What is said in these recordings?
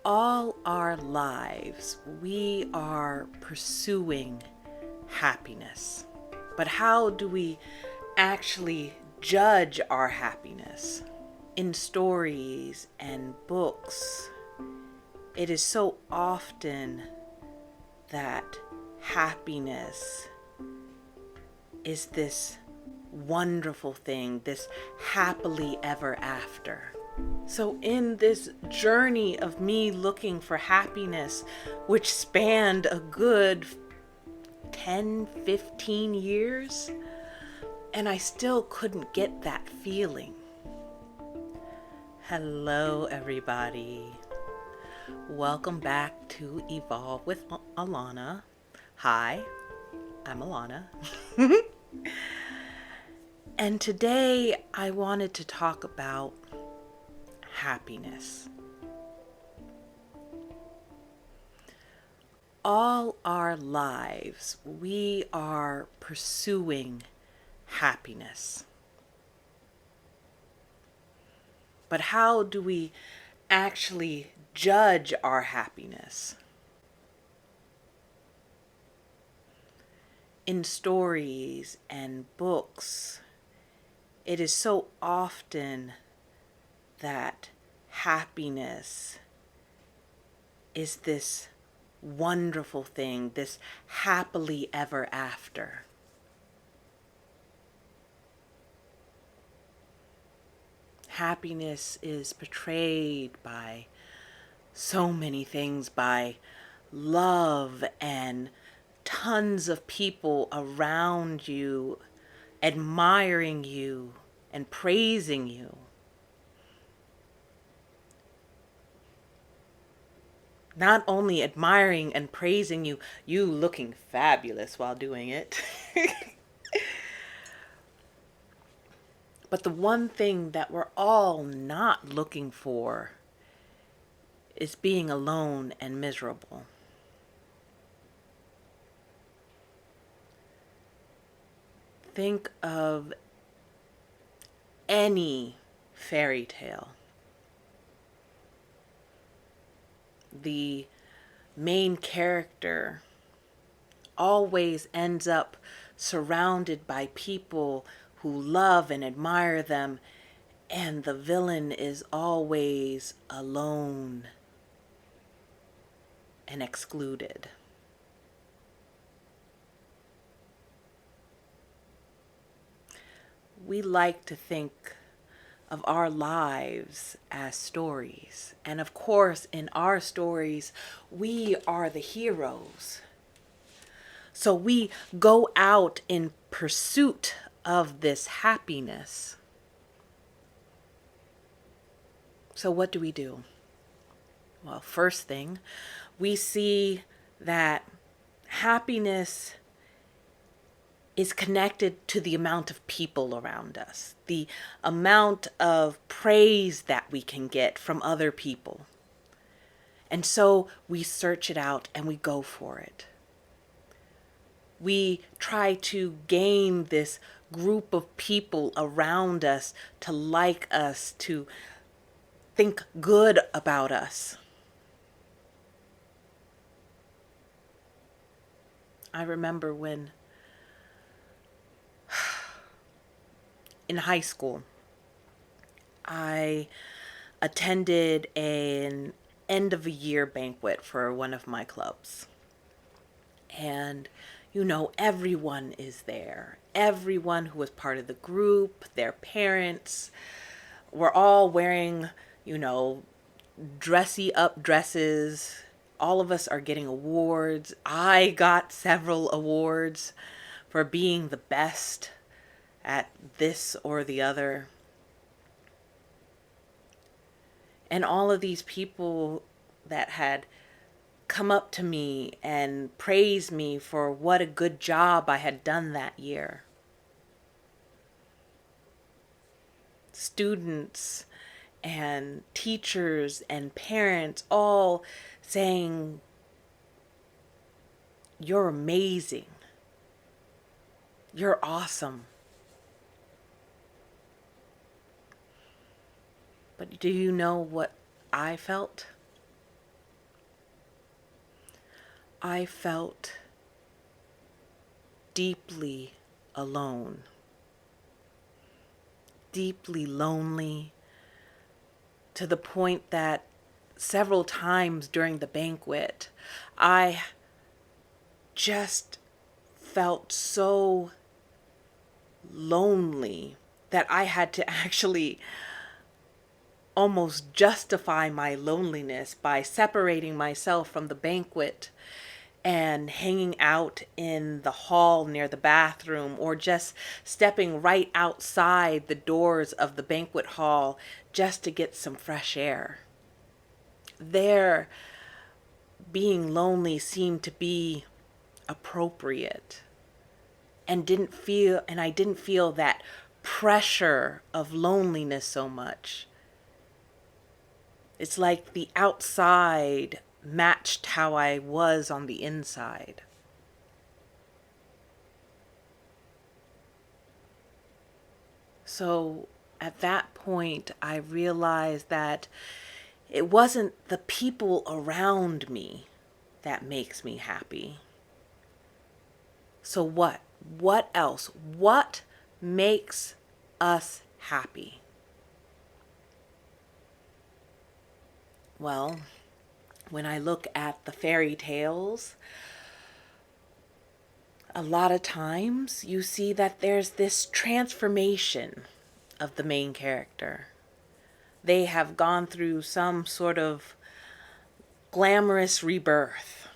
All our lives, we are pursuing happiness. But how do we actually judge our happiness? In stories and books, it is so often that happiness is this wonderful thing, this happily ever after. So, in this journey of me looking for happiness, which spanned a good 10, 15 years, and I still couldn't get that feeling. Hello, everybody. Welcome back to Evolve with Alana. Hi, I'm Alana. And today I wanted to talk about happiness. All our lives, we are pursuing happiness. But how do we actually judge our happiness? In stories and books, it is so often that happiness is this wonderful thing, this happily ever after. Happiness is portrayed by so many things, by love and tons of people around you admiring you and praising you. Not only admiring and praising you, you looking fabulous while doing it. But the one thing that we're all not looking for is being alone and miserable. Think of any fairy tale. The main character always ends up surrounded by people who love and admire them, and the villain is always alone and excluded. We like to think of our lives as stories. And of course, in our stories, we are the heroes. So we go out in pursuit of this happiness. So what do? Well, first thing, we see that happiness is connected to the amount of people around us, the amount of praise that we can get from other people. And so we search it out and we go for it. We try to gain this group of people around us to like us, to think good about us. I remember when in high school, I attended an end of a year banquet for one of my clubs. And, everyone is there. Everyone who was part of the group, their parents, were all wearing, dressy up dresses. All of us are getting awards. I got several awards for being the best at this or the other. And all of these people that had come up to me and praised me for what a good job I had done that year. Students and teachers and parents all saying, "You're amazing. You're awesome." But do you know what I felt? I felt deeply alone, deeply lonely, to the point that several times during the banquet, I just felt so lonely that I had to actually almost justify my loneliness by separating myself from the banquet and hanging out in the hall near the bathroom, or just stepping right outside the doors of the banquet hall just to get some fresh air. There, being lonely seemed to be appropriate, and I didn't feel that pressure of loneliness so much. It's like the outside matched how I was on the inside. So at that point, I realized that it wasn't the people around me that makes me happy. So what? What else? What makes us happy? Well, when I look at the fairy tales, a lot of times you see that there's this transformation of the main character. They have gone through some sort of glamorous rebirth.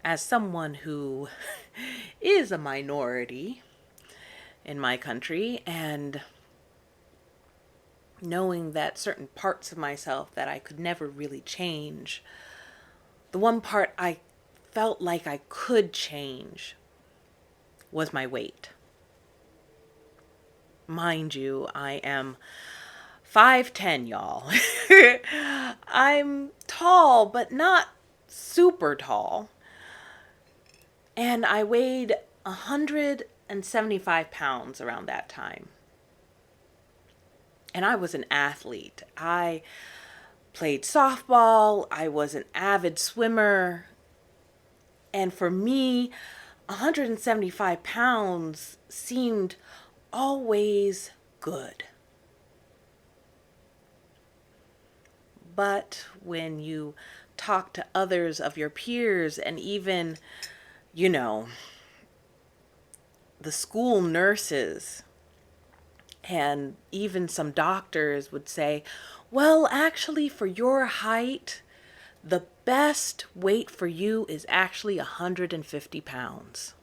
As someone who is a minority in my country, and knowing that certain parts of myself that I could never really change, the one part I felt like I could change was my weight. Mind you, I am 5'10", y'all. I'm tall, but not super tall. And I weighed 175 pounds around that time. And I was an athlete. I played softball. I was an avid swimmer. And for me, 175 pounds seemed always good. But when you talk to others of your peers, and even, the school nurses and even some doctors would say, well, actually, for your height, the best weight for you is actually 150 pounds.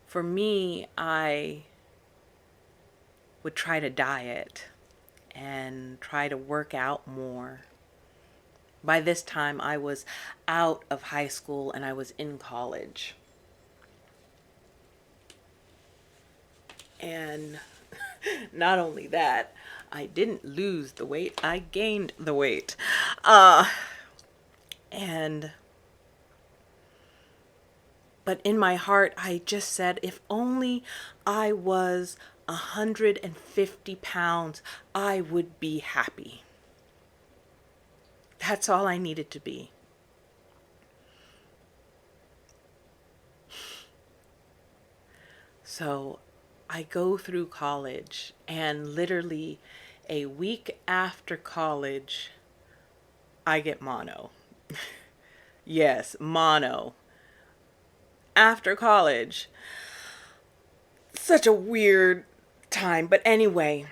For me, I would try to diet and try to work out more. By this time, I was out of high school and I was in college. And not only that, I didn't lose the weight, I gained the weight. And But in my heart, I just said, if only I was 150 pounds, I would be happy. That's all I needed to be. So I go through college, and literally a week after college, I get mono. Yes, mono. After college. Such a weird time. But anyway,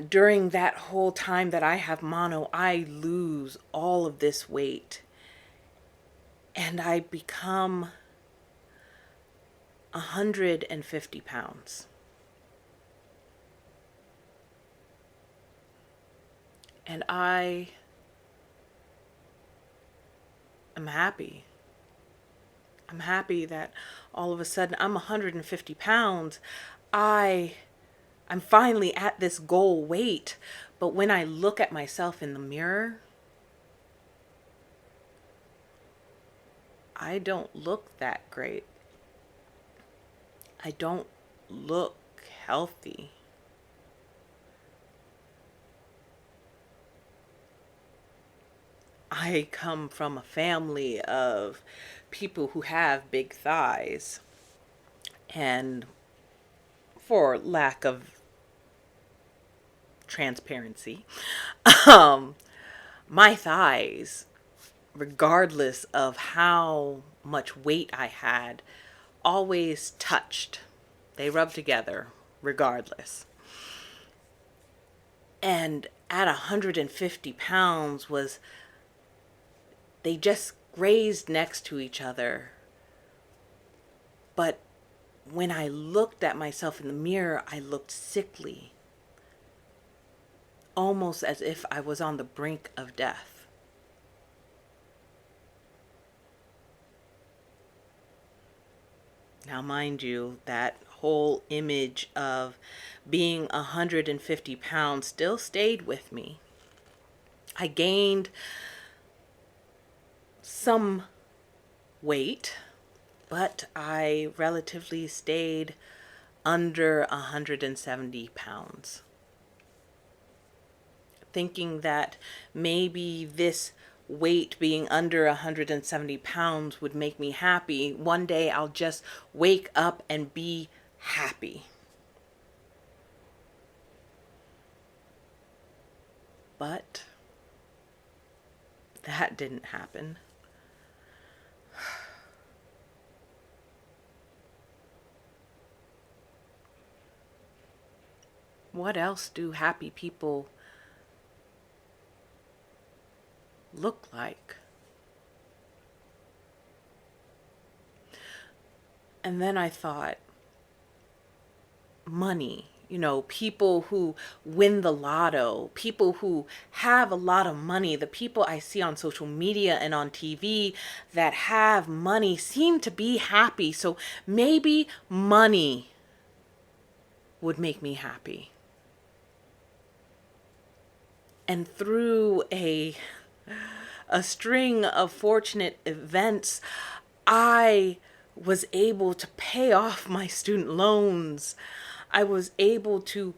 during that whole time that I have mono, I lose all of this weight. And I become 150 pounds. And I am happy. I'm happy that all of a sudden I'm 150 pounds. I'm finally at this goal weight. But when I look at myself in the mirror, I don't look that great. I don't look healthy. I come from a family of people who have big thighs. And for lack of transparency, um, my thighs, regardless of how much weight I had, always touched. They rubbed together, regardless. And at 150 pounds was, they just grazed next to each other. But when I looked at myself in the mirror, I looked sickly, almost as if I was on the brink of death. Now, mind you, that whole image of being 150 pounds still stayed with me. I gained some weight, but I relatively stayed under 170 pounds. Thinking that maybe this weight being under 170 pounds would make me happy. One day I'll just wake up and be happy. But that didn't happen. What else do happy people look like? And then I thought, money, people who win the lotto, people who have a lot of money, the people I see on social media and on TV that have money seem to be happy. So maybe money would make me happy. And through a string of fortunate events, I was able to pay off my student loans. I was able to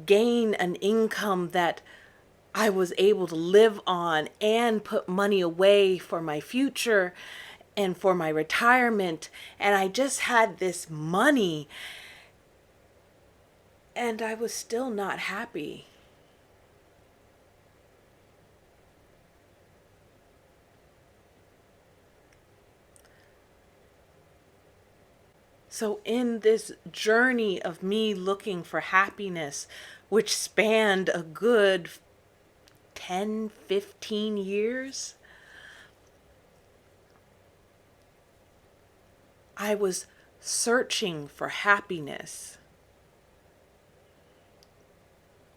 gain an income that I was able to live on and put money away for my future and for my retirement. And I just had this money, and I was still not happy. So in this journey of me looking for happiness, which spanned a good 10, 15 years, I was searching for happiness.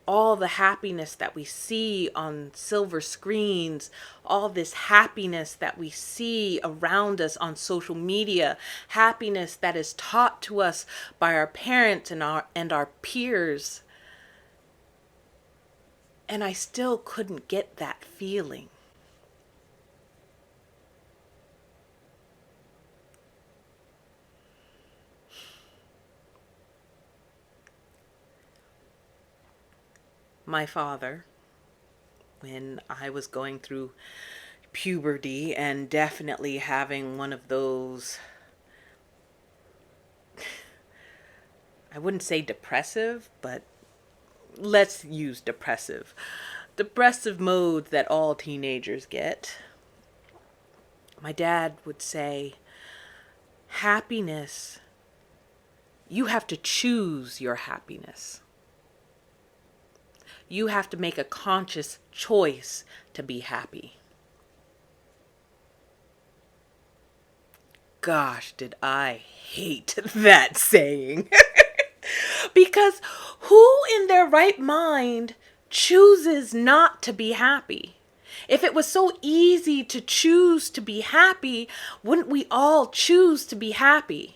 All the happiness that we see on silver screens, all this happiness that we see around us on social media, happiness that is taught to us by our parents and our peers. And I still couldn't get that feeling. My father, when I was going through puberty and definitely having one of those, I wouldn't say depressive, but let's use depressive mode that all teenagers get. My dad would say, happiness, you have to choose your happiness. You have to make a conscious choice to be happy. Gosh, did I hate that saying. Because who in their right mind chooses not to be happy? If it was so easy to choose to be happy, wouldn't we all choose to be happy?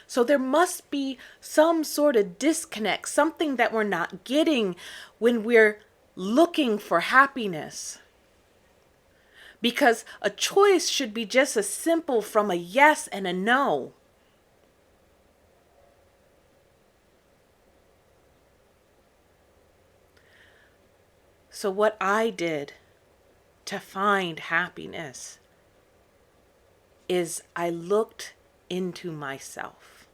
So there must be some sort of disconnect, something that we're not getting when we're looking for happiness. Because a choice should be just as simple from a yes and a no. So what I did to find happiness is I looked into myself.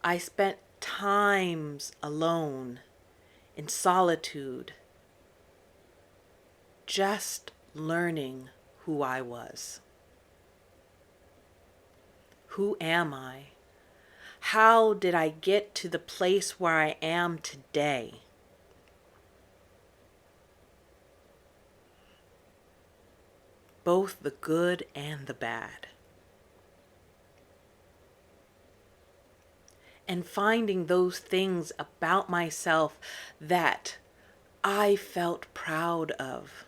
I spent times alone in solitude, just learning who I was. Who am I? How did I get to the place where I am today? Both the good and the bad. And finding those things about myself that I felt proud of.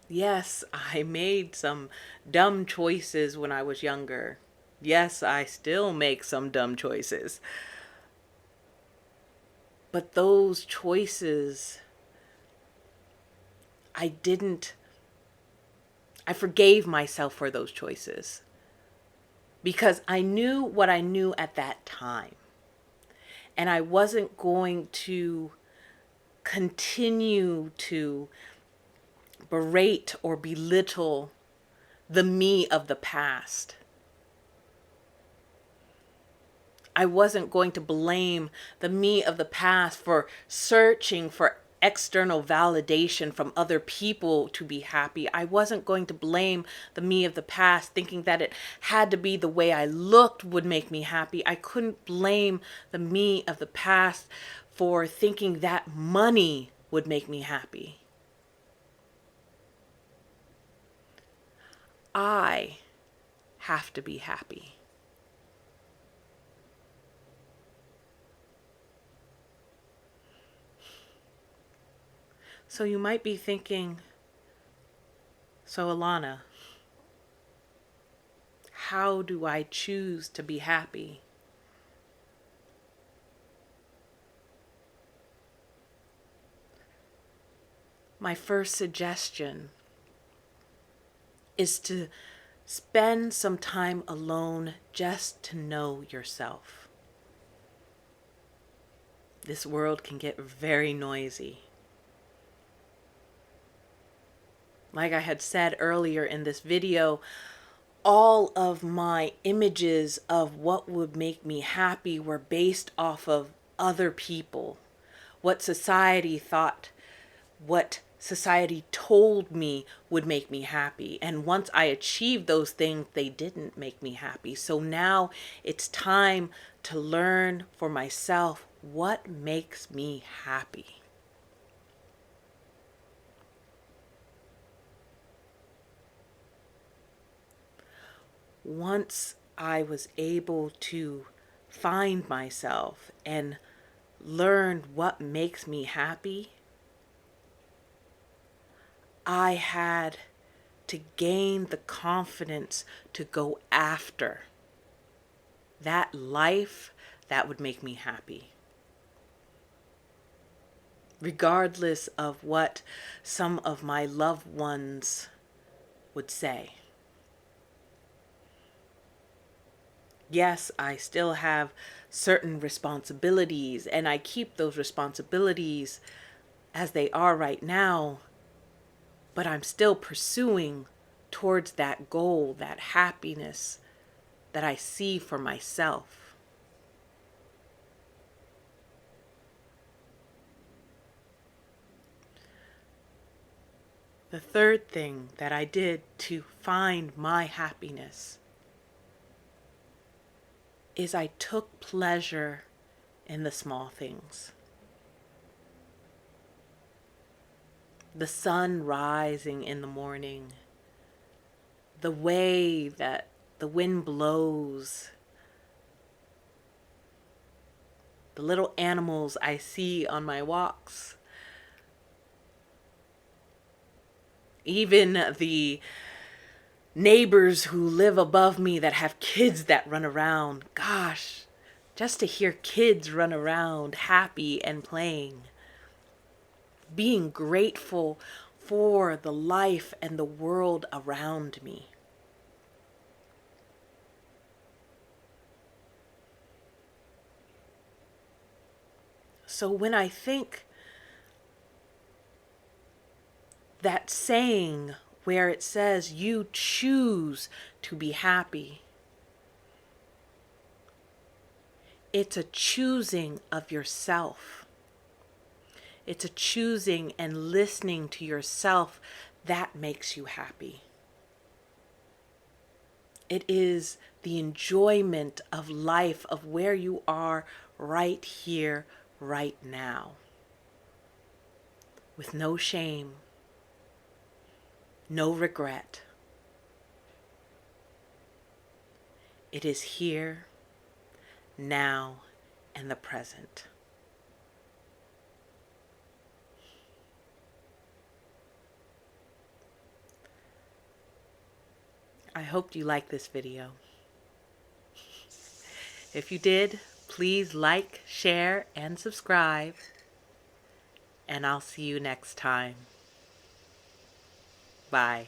Yes, I made some dumb choices when I was younger. Yes, I still make some dumb choices. But those choices, I forgave myself for those choices because I knew what I knew at that time. And I wasn't going to continue to berate or belittle the me of the past. I wasn't going to blame the me of the past for searching for external validation from other people to be happy. I wasn't going to blame the me of the past thinking that it had to be the way I looked would make me happy. I couldn't blame the me of the past for thinking that money would make me happy. I have to be happy. So you might be thinking, so Alana, how do I choose to be happy? My first suggestion is to spend some time alone just to know yourself. This world can get very noisy. Like I had said earlier in this video, all of my images of what would make me happy were based off of other people, what society thought, what society told me would make me happy. And once I achieved those things, they didn't make me happy. So now it's time to learn for myself what makes me happy. Once I was able to find myself and learn what makes me happy, I had to gain the confidence to go after that life that would make me happy. Regardless of what some of my loved ones would say. Yes, I still have certain responsibilities, and I keep those responsibilities as they are right now, but I'm still pursuing towards that goal, that happiness that I see for myself. The third thing that I did to find my happiness is I took pleasure in the small things. The sun rising in the morning, the way that the wind blows, the little animals I see on my walks, even the neighbors who live above me that have kids that run around. Gosh, just to hear kids run around happy and playing, being grateful for the life and the world around me. So when I think that saying where it says you choose to be happy, it's a choosing of yourself. It's a choosing and listening to yourself that makes you happy. It is the enjoyment of life, of where you are right here, right now, with no shame, no regret. It is here, now, and the present. I hope you liked this video. If you did, please like, share, and subscribe. And I'll see you next time. Bye.